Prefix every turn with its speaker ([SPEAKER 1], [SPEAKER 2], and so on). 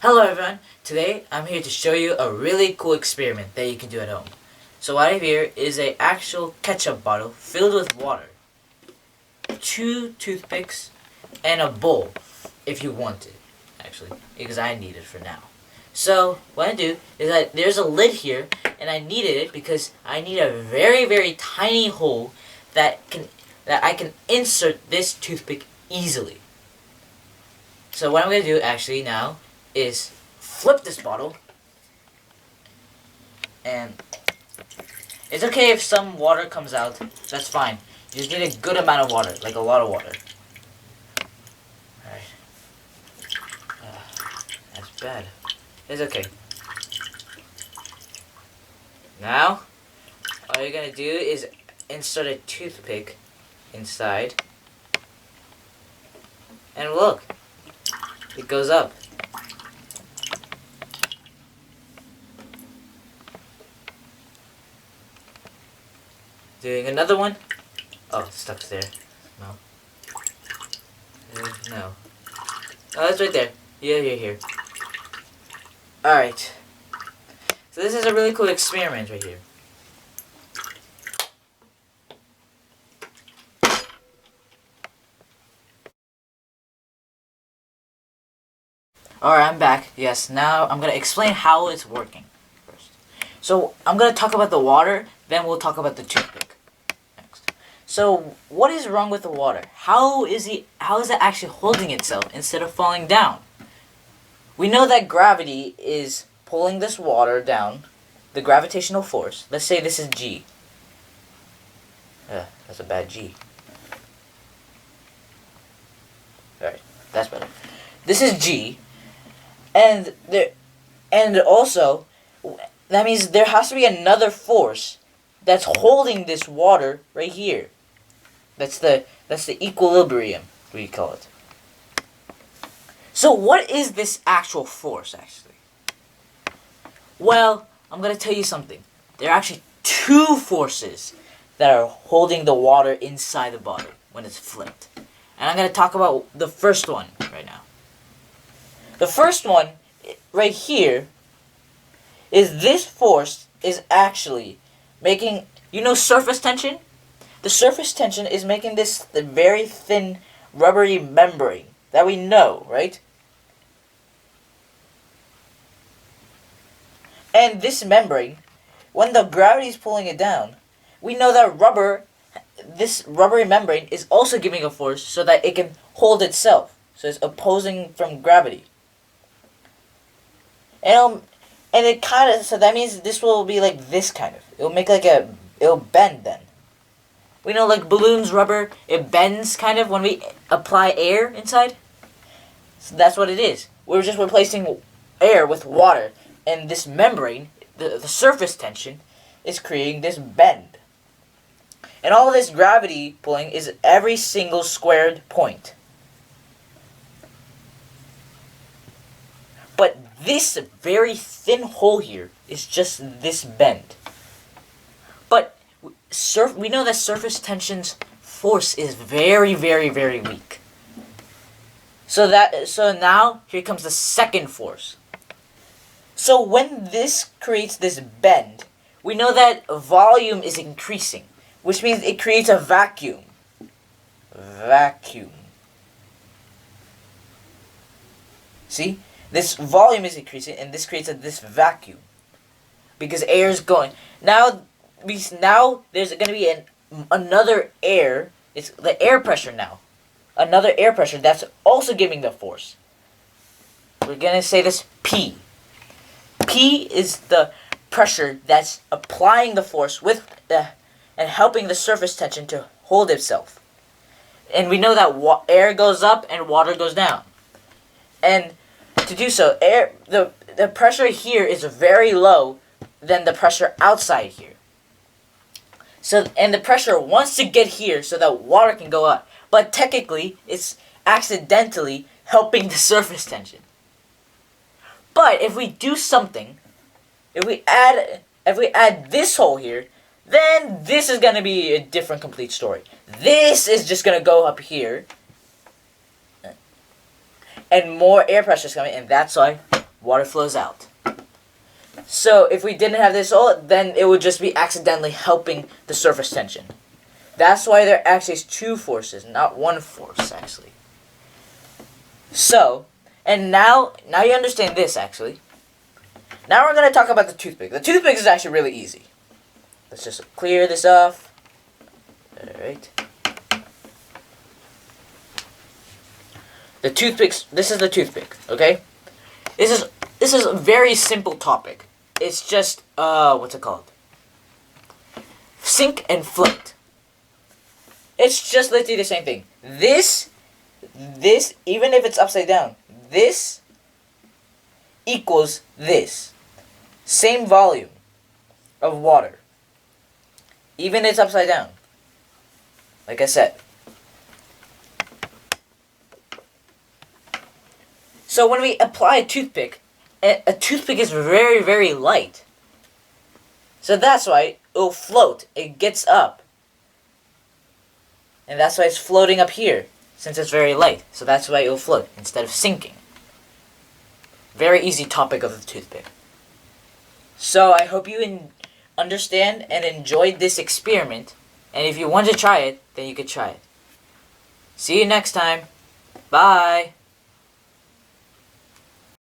[SPEAKER 1] Hello everyone, today I'm here to show you a really cool experiment that you can do at home. So what I have here is an actual ketchup bottle filled with water, 2 toothpicks, and a bowl if you want it, actually, because I need it for now. So what I do is that there's a lid here and I needed it because I need a very tiny hole that I can insert this toothpick easily. So what I'm going to do actually now is flip this bottle, and it's okay if some water comes out, that's fine. You just need a good amount of water, like a lot of water. Alright. That's bad. It's okay. Now, all you're going to do is insert a toothpick inside, and look, it goes up. Doing another one. Oh, it's stuck there. No. No. Oh, it's right there. Yeah, here. Alright. So this is a really cool experiment right here. Alright, I'm back. Yes, now I'm going to explain how it's working first. So, I'm going to talk about the water, then we'll talk about the toothpick next. So, what is wrong with the water? How is it actually holding itself instead of falling down? We know that gravity is pulling this water down, the gravitational force. Let's say this is G. That's a bad G. Alright, that's better. This is G. And also, that means there has to be another force that's holding this water right here. That's the equilibrium, we call it. So what is this actual force, actually? Well, I'm going to tell you something. There are actually 2 forces that are holding the water inside the bottle when it's flipped. And I'm going to talk about the first one right now. The first one, right here, is this force is actually making, surface tension? The surface tension is making the very thin rubbery membrane that we know, right? And this membrane, when the gravity is pulling it down, we know that this rubbery membrane is also giving a force so that it can hold itself. So it's opposing from gravity. And it kind of, so that means this will be like this kind of. It'll bend then. We know like balloons, rubber, it bends kind of when we apply air inside. So that's what it is. We're just replacing air with water. And this membrane, the surface tension, is creating this bend. And all this gravity pulling is every single squared point. But this very thin hole here is just this bend. But we know that surface tension's force is very weak. So now here comes the second force. So when this creates this bend, we know that volume is increasing, which means it creates a vacuum. See? This volume is increasing, and this creates this vacuum. Because air is going. Now there's going to be another air. It's the air pressure now. Another air pressure that's also giving the force. We're going to say this P. P is the pressure that's applying the force and helping the surface tension to hold itself. And we know that air goes up and water goes down. And to do so, the pressure here is very low than the pressure outside here. So, and the pressure wants to get here so that water can go up. But technically, it's accidentally helping the surface tension. But if we do something, if we add this hole here, then this is going to be a different complete story. This is just going to go up here. And more air pressure is coming, and that's why water flows out. So if we didn't have this all, then it would just be accidentally helping the surface tension. That's why there actually is two forces, not one force, actually. So, and now you understand this, actually. Now we're going to talk about the toothpick. The toothpick is actually really easy. Let's just clear this off. Alright. The toothpicks, this is the toothpick, okay? This is a very simple topic. It's just, what's it called? Sink and float. It's just literally the same thing. This, even if it's upside down, this equals this. Same volume of water. Even if it's upside down. Like I said. So when we apply a toothpick is very, very light. So that's why it'll float. It gets up. And that's why it's floating up here, since it's very light. So that's why it'll float instead of sinking. Very easy topic of the toothpick. So I hope you understand and enjoyed this experiment. And if you want to try it, then you could try it. See you next time. Bye.